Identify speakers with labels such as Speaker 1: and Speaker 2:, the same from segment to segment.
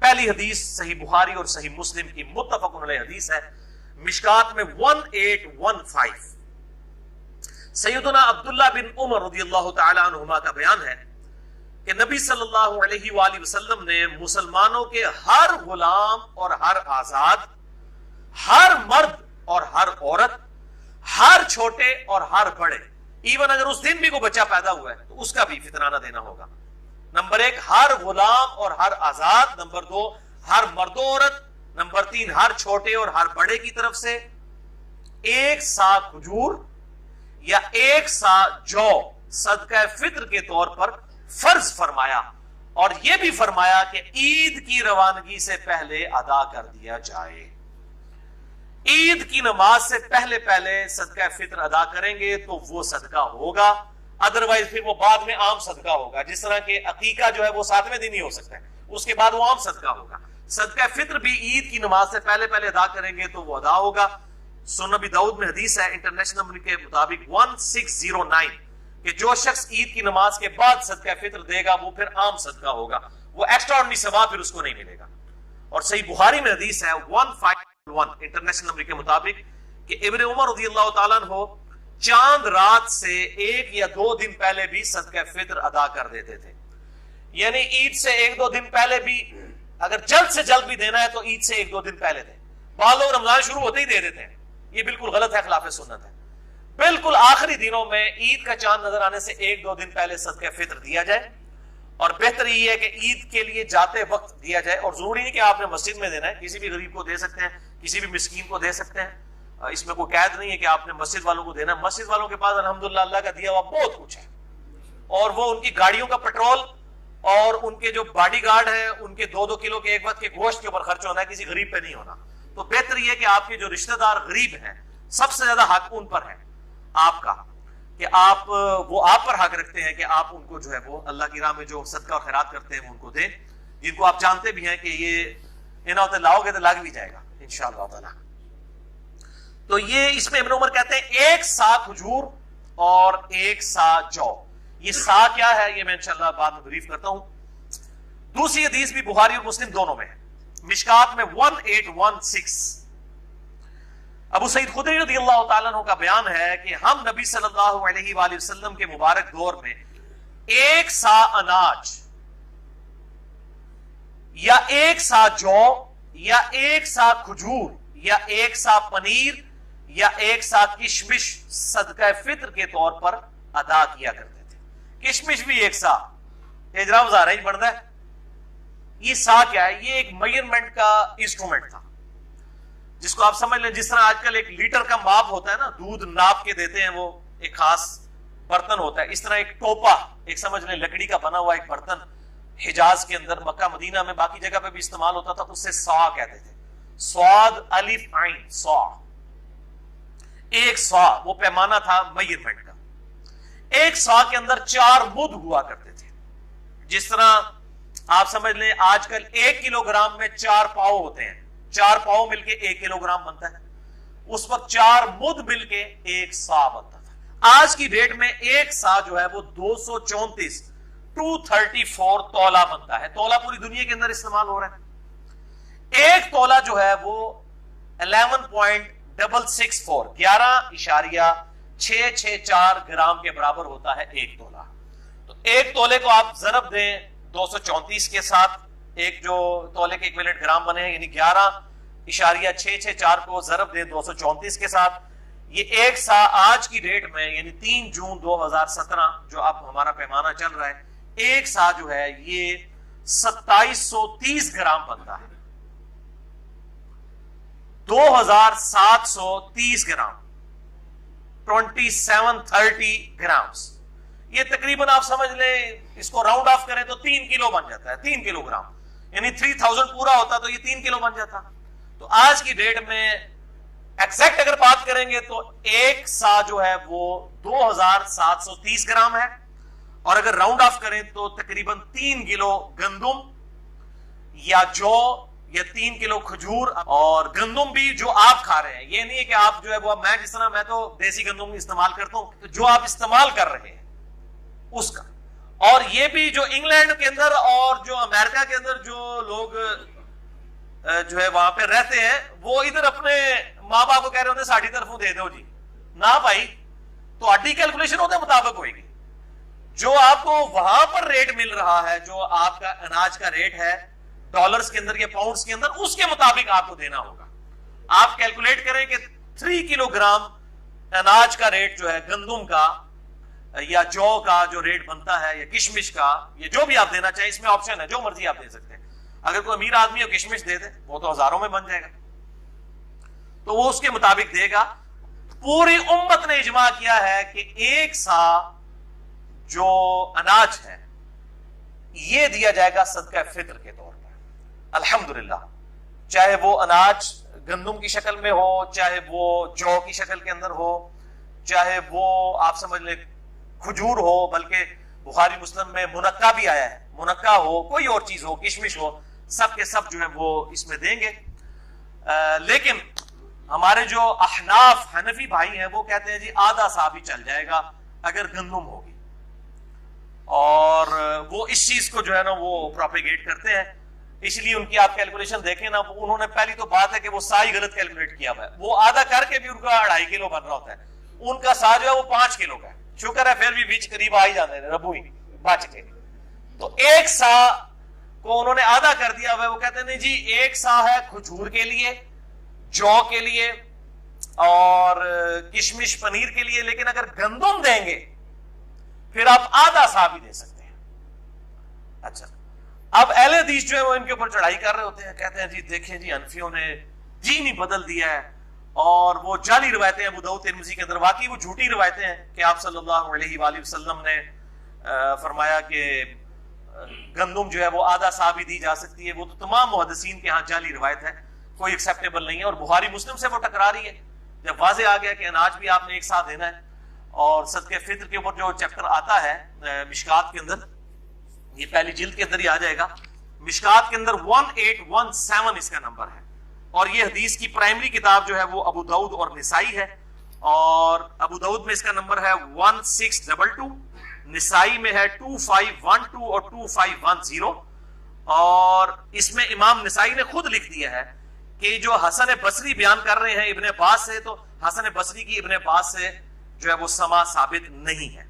Speaker 1: پہلی حدیث صحیح بخاری اور صحیح مسلم کی متفق علیہ حدیث ہے، مشکات میں 1815، سیدنا عبداللہ بن عمر رضی اللہ تعالی عنہما کا بیان ہے کہ نبی صلی اللہ علیہ وآلہ وسلم نے مسلمانوں کے ہر غلام اور ہر آزاد، ہر مرد اور ہر عورت، ہر چھوٹے اور ہر بڑے، ایون اگر اس دن بھی کوئی بچہ پیدا ہوا ہے تو اس کا بھی فطرانہ دینا ہوگا۔ نمبر 1 ہر غلام اور ہر آزاد، نمبر 2 ہر مرد و عورت، نمبر 3 ہر چھوٹے اور ہر بڑے کی طرف سے 1 سا کھجور یا 1 سا جو صدقہ فطر کے طور پر فرض فرمایا، اور یہ بھی فرمایا کہ عید کی روانگی سے پہلے ادا کر دیا جائے۔ عید کی نماز سے پہلے صدقہ فطر ادا کریں گے تو وہ صدقہ ہوگا، ادروائز پھر وہ بعد میں عام صدقہ ہوگا، جس طرح کہ عقیقہ جو ہے وہ 7ویں دن ہی ہو سکتا ہے، اس کے بعد وہ عام صدقہ ہوگا۔ صدقہ فطر بھی عید کی نماز سے پہلے ادا کریں گے تو وہ ادا ہوگا۔ سنن ابی داؤد میں حدیث ہے انٹرنیشنل نمبر کے مطابق 1609 کہ جو شخص عید کی نماز کے بعد صدقہ فطر دے گا وہ پھر عام صدقہ ہوگا، وہ ایکسٹرا آرڈنری ثواب پھر اس کو نہیں ملے گا۔ اور صحیح بخاری میں حدیث ہے 1501 انٹرنیشنل نمبر کے مطابق کہ ابن عمر رضی اللہ تعالیٰ عنہ چاند رات سے 1 یا 2 دن پہلے بھی صدقہ فطر ادا کر دیتے تھے، یعنی عید سے 1-2 دن پہلے بھی، اگر جلد سے جلد بھی دینا ہے تو عید سے 1-2 دن پہلے دیں۔ بعض لوگ رمضان شروع ہوتے ہی دے دیتے ہیں، یہ بالکل غلط ہے، خلاف سنت ہے۔ بالکل آخری دنوں میں عید کا چاند نظر آنے سے 1-2 دن پہلے صدقہ فطر دیا جائے، اور بہتر یہ ہے کہ عید کے لیے جاتے وقت دیا جائے، اور ضروری نہیں کہ آپ نے مسجد میں دینا ہے، کسی بھی غریب کو دے سکتے ہیں، کسی بھی مسکین کو دے سکتے ہیں، اس میں کوئی قید نہیں ہے کہ آپ نے مسجد والوں کو دینا ہے۔ مسجد والوں کے پاس الحمدللہ اللہ کا دیا ہوا بہت کچھ ہے، اور وہ ان کی گاڑیوں کا پیٹرول اور ان کے جو باڈی گارڈ ہیں ان کے 2-2 کلو کے ایک وقت کے گوشت کے اوپر خرچ ہونا ہے، کسی غریب پہ نہیں ہونا۔ تو بہتر یہ کہ آپ کے جو رشتہ دار غریب ہیں، سب سے زیادہ حق ان پر ہے آپ کا، کہ وہ آپ پر حق رکھتے ہیں کہ آپ ان کو جو ہے وہ اللہ کی راہ میں جو صدقہ اور خیرات کرتے ہیں وہ ان کو دیں، جن کو آپ جانتے بھی ہیں کہ یہ انہوں لاؤ گے تو لگ بھی جائے گا انشاءاللہ تعالی۔ تو یہ اس میں ابن عمر کہتے ہیں 1 سا کھجور اور 1 سا جو۔ یہ سا کیا ہے یہ میں انشاءاللہ بعد میں بریف کرتا ہوں۔ دوسری حدیث بھی بخاری اور مسلم دونوں میں ہے، مشکات میں 1816، ابو سعید خدری رضی اللہ تعالیٰ عنہ کا بیان ہے کہ ہم نبی صلی اللہ علیہ وآلہ وسلم کے مبارک دور میں 1 سا اناج یا 1 سا جو یا 1 سا کھجور یا 1 سا پنیر یا 1 سا کشمش صدقہ فطر کے طور پر ادا کیا کرتے تھے۔ کشمش بھی 1 سا، اجرام زارہ ہی بڑھتا ہے۔ یہ سا کیا ہے؟ یہ ایک میئرمنٹ کا انسٹرومنٹ تھا، جس کو آپ سمجھ لیں جس طرح آج کل ایک لیٹر کا ماپ ہوتا ہے نا، دودھ ناپ کے دیتے ہیں، وہ ایک خاص برتن ہوتا ہے، اس طرح ایک ٹوپا، ایک سمجھ لیں لکڑی کا بنا ہوا ایک برتن حجاز کے اندر، مکہ مدینہ میں، باقی جگہ پہ بھی استعمال ہوتا تھا، اس سے سا کہتے تھے، صاد الف عین سا، 1 سا وہ پیمانہ تھا میئرمنٹ کا۔ 1 سا کے اندر 4 مد ہوا کرتے تھے، جس طرح آپ سمجھ لیں آج کل 1 کلو گرام میں 4 پاؤ ہوتے ہیں، 4 پاؤ مل کے 1 کلو گرام بنتا ہے، اس وقت 4 مد مل کے 1 سا بنتا تھا۔ آج کی ڈیٹ میں 1 سا جو ہے وہ 234 تولہ بنتا ہے۔ تولہ پوری دنیا کے اندر استعمال ہو رہا ہے۔ 1 تولہ جو ہے وہ 11.664 11.664 گرام کے برابر ہوتا ہے 1 تولہ۔ تو 1 تولے کو آپ ضرب دیں 234 کے ساتھ، ایک جو تولے کے ایکویلنٹ گرام بنے ہیں، یعنی 11.664 کو ضرب دیں 234 کے ساتھ، یہ 1 سا آج کی ڈیٹ میں یعنی 3 جون 2017 جو اب ہمارا پیمانہ چل رہا ہے، 1 سا جو ہے یہ 2730 گرام بنتا ہے، 2730 گرام، 2730 گرامز۔ یہ تقریباً آپ سمجھ لیں اس کو راؤنڈ آف کریں تو 3 کلو بن جاتا ہے، 3 کلو گرام، یعنی 3000 پورا ہوتا تو یہ 3 کلو بن جاتا۔ تو آج کی ڈیٹ میں ایگزیکٹ اگر بات کریں گے تو 1 سا جو ہے وہ 2730 گرام ہے، اور اگر راؤنڈ آف کریں تو تقریباً 3 کلو گندم یا جو یا 3 کلو کھجور، اور گندم بھی جو آپ کھا رہے ہیں، یہ نہیں ہے کہ آپ جو ہے وہ، میں جس طرح میں تو دیسی گندم استعمال کرتا ہوں، تو جو آپ استعمال کر رہے ہیں اس کا، اور یہ بھی جو انگلینڈ کے اندر اور جو امریکہ کے اندر جو لوگ جو ہے وہاں پہ رہتے ہیں وہ ادھر اپنے ماں باپ کو کہہ رہے ہوتے ہیں ساڑھی طرفوں دے دو جی، نہ بھائی تو آڈی کیلکولیشن ہوتے مطابق ہوئے گی. جو آپ کو وہاں پر ریٹ مل رہا ہے، جو آپ کا اناج کا ریٹ ہے ڈالرز کے اندر یا پاؤنڈز کے اندر، اس کے مطابق آپ کو دینا ہوگا. آپ کیلکولیٹ کریں کہ 3 کلو گرام اناج کا ریٹ جو ہے گندم کا یا جو کا جو ریٹ بنتا ہے یا کشمش کا، یہ جو بھی آپ دینا چاہیں، اس میں آپشن ہے، جو مرضی آپ دے سکتے ہیں. اگر کوئی امیر آدمی ہو کشمش دے دے، وہ تو ہزاروں میں بن جائے گا، تو وہ اس کے مطابق دے گا. پوری امت نے اجماع کیا ہے کہ 1 سا جو اناج ہے یہ دیا جائے گا صدقہ فطر کے طور پر. الحمدللہ، چاہے وہ اناج گندم کی شکل میں ہو، چاہے وہ جو کی شکل کے اندر ہو، چاہے وہ آپ سمجھ لیں کھجور ہو، بلکہ بخاری مسلم میں منقع بھی آیا ہے، منقع ہو، کوئی اور چیز ہو، کشمش ہو، سب کے سب جو ہے وہ اس میں دیں گے. لیکن ہمارے جو احناف حنفی بھائی ہیں وہ کہتے ہیں جی آدھا سا بھی چل جائے گا اگر گندم ہوگی، اور وہ اس چیز کو جو ہے نا وہ پروپیگیٹ کرتے ہیں. اس لیے ان کی آپ کیلکولیشن دیکھیں نا، انہوں نے پہلی تو بات ہے کہ وہ سا ہی غلط کیلکولیٹ کیا ہوا ہے. وہ آدھا کر کے بھی ان کا 2.5 کلو بن رہا ہوتا ہے، ان کا سا جو ہے وہ 5 کلو کا ہے. شکر ہے پھر بھی بیچ قریب آ ہی جاتے ہیں، ربو ہی بچ کے. تو 1 سا کو انہوں نے آدھا کر دیا ہوا ہے. وہ کہتے ہیں نہیں جی 1 سا ہے کھجور کے لیے، جو کے لیے اور کشمش پنیر کے لیے، لیکن اگر گندم دیں گے پھر آپ آدھا سا بھی دے سکتے ہیں. اچھا، اب اہل حدیث جو ہے وہ ان کے اوپر چڑھائی کر رہے ہوتے ہیں، کہتے ہیں جی دیکھیں جی حنفیوں نے دین ہی بدل دیا ہے، اور وہ جعلی روایتیں ابو داؤد ترمذی کے اندر، واقعی وہ جھوٹی روایتیں ہیں کہ آپ صلی اللہ علیہ وآلہ وسلم نے فرمایا کہ گندم جو ہے وہ آدھا سا بھی دی جا سکتی ہے. وہ تو تمام محدثین کے ہاں جعلی روایت ہے، کوئی ایکسیپٹیبل نہیں ہے، اور بخاری مسلم سے وہ ٹکرا رہی ہے. جب واضح آ گیا کہ اناج بھی آپ نے 1 سا دینا ہے، اور صدقہ فطر کے اوپر جو چیپٹر آتا ہے مشکات کے اندر، یہ پہلی جلد کے اندر ہی آ جائے گا، مشکات کے اندر 1817 اس کا نمبر ہے. اور یہ حدیث کی پرائمری کتاب جو ہے وہ ابو داؤد اور نسائی ہے، اور ابو داؤد میں اس کا نمبر ہے 1622، نسائی میں ہے 2512 اور 2510. اور اس میں امام نسائی نے خود لکھ دیا ہے کہ جو حسن بصری بیان کر رہے ہیں ابن عباس سے، تو حسن بصری کی ابن عباس سے جو ہے وہ سما ثابت نہیں ہے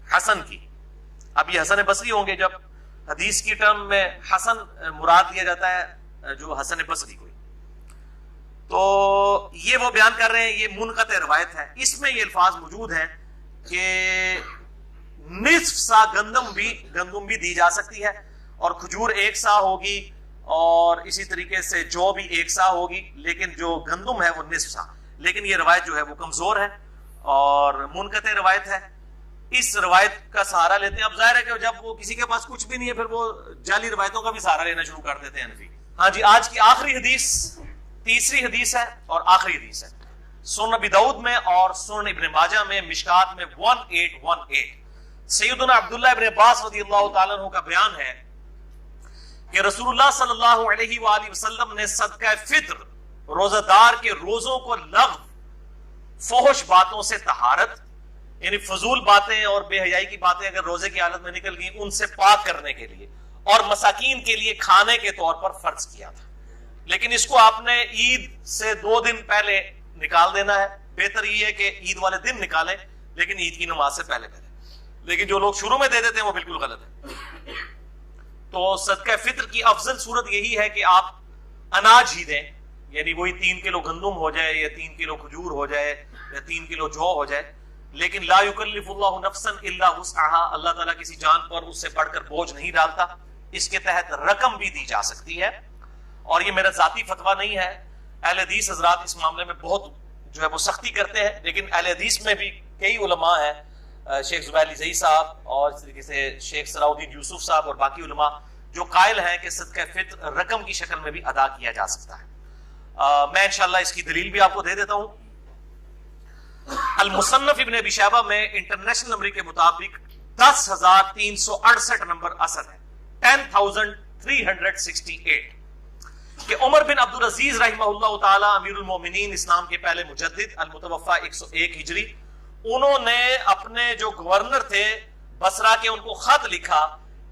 Speaker 1: حسن کی. اب یہ حسن بصری ہوں گے، جب حدیث کی ٹرم میں حسن مراد لیا جاتا ہے جو حسن بصری کو، تو یہ وہ بیان کر رہے ہیں یہ منقطع روایت ہے. اس میں یہ الفاظ موجود ہیں کہ نصف سا گندم بھی دی جا سکتی ہے، اور کھجور 1 سا ہوگی، اور اسی طریقے سے جو بھی 1 سا ہوگی، لیکن جو گندم ہے وہ نصف سا. لیکن یہ روایت جو ہے وہ کمزور ہے اور منقطع روایت ہے. اس روایت کا سہارا لیتے ہیں. اب ظاہر ہے کہ جب وہ کسی کے پاس کچھ بھی نہیں ہے پھر وہ جعلی روایتوں کا بھی سہارا لینا شروع کر دیتے ہیں حنفی. ہاں جی، آج کی آخری حدیث تیسری حدیث ہے اور آخری حدیث ہے، سنن ابی داؤد میں اور سنن ابن ماجہ میں مشکات میں 1818. سیدنا عبداللہ ابن عباس رضی اللہ تعالیٰ عنہ کا بیان ہے کہ رسول اللہ صلی اللہ علیہ وآلہ وسلم نے صدقہ فطر روزہ دار کے روزوں کو لغو، فحش باتوں سے طہارت، یعنی فضول باتیں اور بے حیائی کی باتیں اگر روزے کی حالت میں نکل گئی ان سے پاک کرنے کے لیے اور مساکین کے لیے کھانے کے طور پر فرض کیا تھا. لیکن اس کو آپ نے عید سے 2 دن پہلے نکال دینا ہے. بہتر یہ ہے کہ عید والے دن نکالیں لیکن عید کی نماز سے پہلے کریں. لیکن جو لوگ شروع میں دے دیتے ہیں وہ بالکل غلط ہے. تو صدقہ فطر کی افضل صورت یہی ہے کہ آپ اناج ہی دیں، یعنی وہی 3 کلو گندم ہو جائے یا 3 کلو کھجور ہو جائے یا 3 کلو جو ہو جائے. لیکن لا یکلف اللہ نفسا الا وسعها، اللہ تعالیٰ کسی جان پر اس سے بڑھ کر بوجھ نہیں ڈالتا. اس کے تحت رقم بھی دی جا سکتی ہے، اور یہ میرا ذاتی فتویٰ نہیں ہے. اہل حدیث حضرات اس معاملے میں بہت جو ہے وہ سختی کرتے ہیں، لیکن اہل حدیث میں بھی کئی علماء ہیں، شیخ زبیر علی زئی صاحب اور اس طریقے سے شیخ صلاح الدین یوسف صاحب اور باقی علماء جو قائل ہیں کہ صدقہ فطر رقم کی شکل میں بھی ادا کیا جا سکتا ہے. میں انشاءاللہ اس کی دلیل بھی آپ کو دے دیتا ہوں. المصنف ابن ابی شیبہ میں انٹرنیشنل نمبر کے مطابق 10,368 نمبر اثر ہے، 10,368، کہ عمر بن عبد العزیز رحمہ اللہ تعالی امیر المومنین، اسلام کے پہلے مجدد، المتوفى 101 ہجری، انہوں نے اپنے جو گورنر تھے بصرہ کے ان کو خط لکھا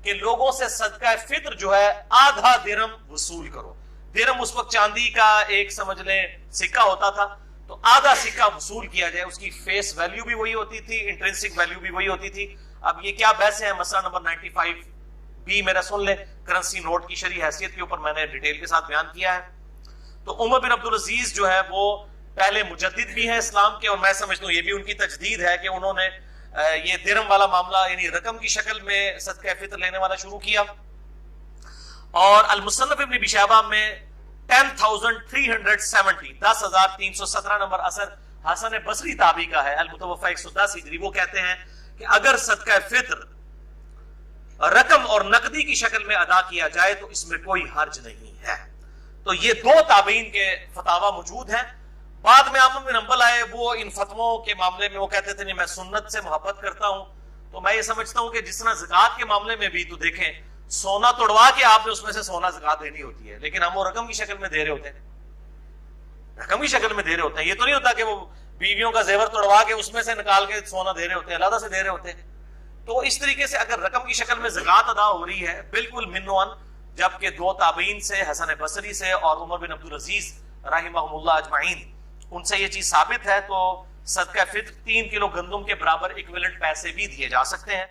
Speaker 1: کہ لوگوں سے صدقہ فطر جو ہے آدھا درہم وصول کرو. درہم اس وقت چاندی کا ایک سمجھ لیں سکہ ہوتا تھا, تو آدھا سکہ وصول کیا جائے. اس کی فیس ویلیو بھی وہی ہوتی تھی, انٹرنسک ویلیو بھی وہی ہوتی تھی. اب یہ کیا بحثیں ہیں, مسئلہ نمبر 95B میرا سن لیں, کرنسی نوٹ کی شرعی حیثیت کے اوپر میں نے ڈیٹیل کے ساتھ بیان کیا ہے. تو عمر بن عبدالعزیز جو ہے وہ پہلے مجدد بھی ہیں اسلام کے, اور میں سمجھتا ہوں یہ بھی ان کی تجدید ہے کہ انہوں نے یہ درہم والا معاملہ یعنی رقم کی شکل میں صدقہ فطر لینے والا شروع کیا. اور المصنف ابن ابی شیبہ میں 10,370 10,317 نمبر اثر حسن بصری تابعی کا ہے, المتوفی 110 ہجری. وہ کہتے ہیں کہ اگر صدقہ فطر رقم اور نقدی کی شکل میں ادا کیا جائے تو اس میں کوئی حرج نہیں ہے. تو یہ دو تابعین کے فتاوا موجود ہیں. بعد میں احمد بن حنبل آئے, وہ ان فتووں کے معاملے میں وہ کہتے تھے نہیں میں سنت سے محبت کرتا ہوں. تو میں یہ سمجھتا ہوں کہ جس طرح زکوٰۃ کے معاملے میں بھی تو دیکھیں سونا توڑوا کے آپ نے اس میں سے سونا زکوٰۃ دینی ہوتی ہے, لیکن ہم وہ رقم کی شکل میں دے رہے ہوتے ہیں, رقم کی شکل میں دے رہے ہوتے ہیں. یہ تو نہیں ہوتا کہ وہ بیویوں کا زیور توڑوا کے اس میں سے نکال کے سونا دے رہے ہوتے ہیں, علیحدہ سے دے رہے ہوتے ہیں. تو اس طریقے سے اگر رقم کی شکل میں زکوٰۃ ادا ہو رہی ہے بالکل منوان, جبکہ دو تابعین سے حسن بصری سے اور عمر بن عبدالعزیز رحمہم اللہ اجمعین ان سے یہ چیز ثابت ہے, تو صدقہ فطر 3 کلو گندم کے برابر ایکویلنٹ پیسے بھی دیے جا سکتے ہیں.